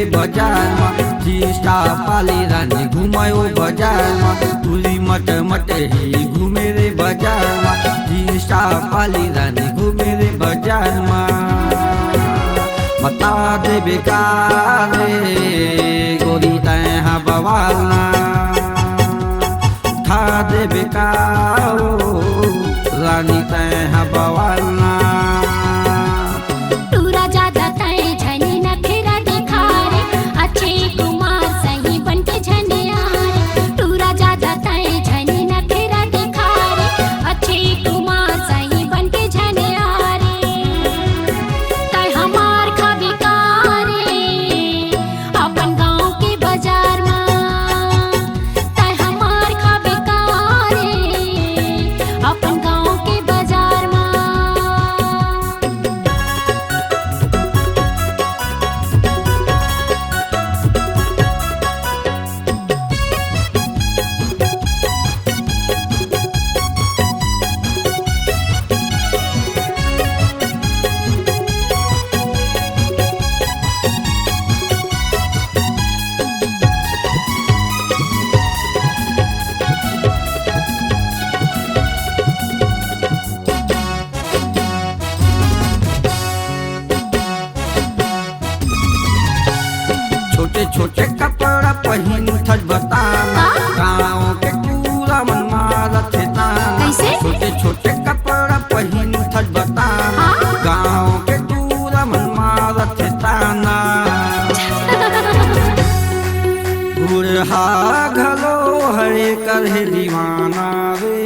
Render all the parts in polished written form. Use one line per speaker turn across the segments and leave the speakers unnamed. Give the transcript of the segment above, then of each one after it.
रे बजार में जीस्टा पाली रानी घुमायो बजार में तुली मट मट ही घूमे रे बजार में जीस्टा पाली रानी घूमे रे बजार में बता दे बेकार गोरी तैहा बवालना था दे बेकार रानी तैहा बवालना छोटे छोटे कपड़ा पहन थज बताना गाँव के पूरा मन मारत है ताना छोटे छोटे कपड़ा पहन थज बताना गाँव के पूरा मन मारत है ताना बुढ़ा घलो हरे कर है दीवाना रे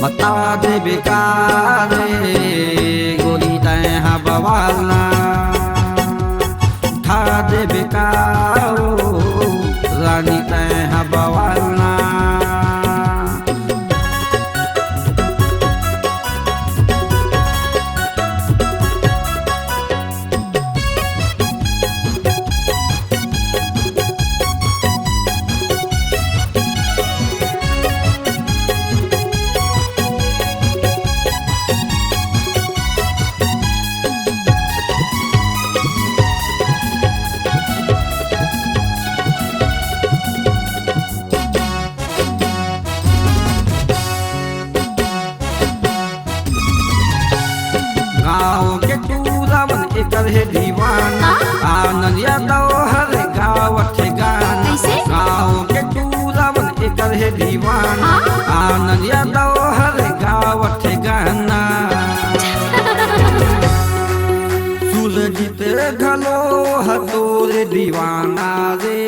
बता दे बेकार गोरी तैहा बवालना था दे बेकार रानी तैहा बवालना गाँव के टूरा मन एकर है दीवाना आनंद यादव हर गाँव थे गाना गाँव के टूरा मन एकर है दीवाना आनंद यादव हर गाँव थे गाना सूरजीत घलो हतोरे दीवाना रे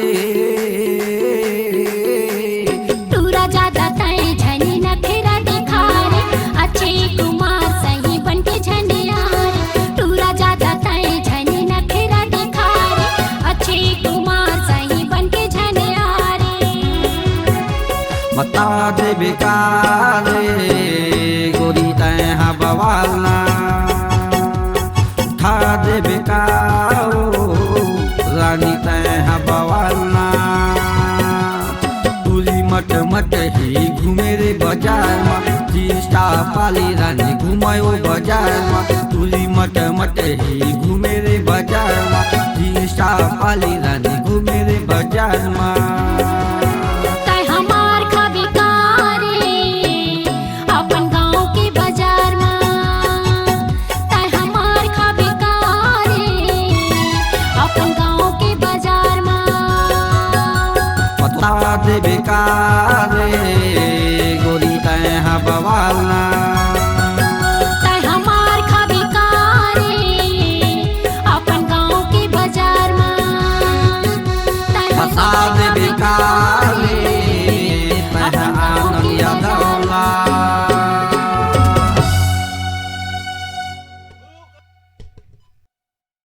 बता दे बेकार गोरी तैहा बवालना था दे बेकार रानी तैहा बवालना तुली मट मट ही घूमे रे बाजार में जीस्टा पाली रानी घुमायो बाजार में तुली मट मट ही घूमे रे बाजार में जीस्टा पाली रानी घूमे रे बाजार में बता दे बेकार गोरी तैहा बवालना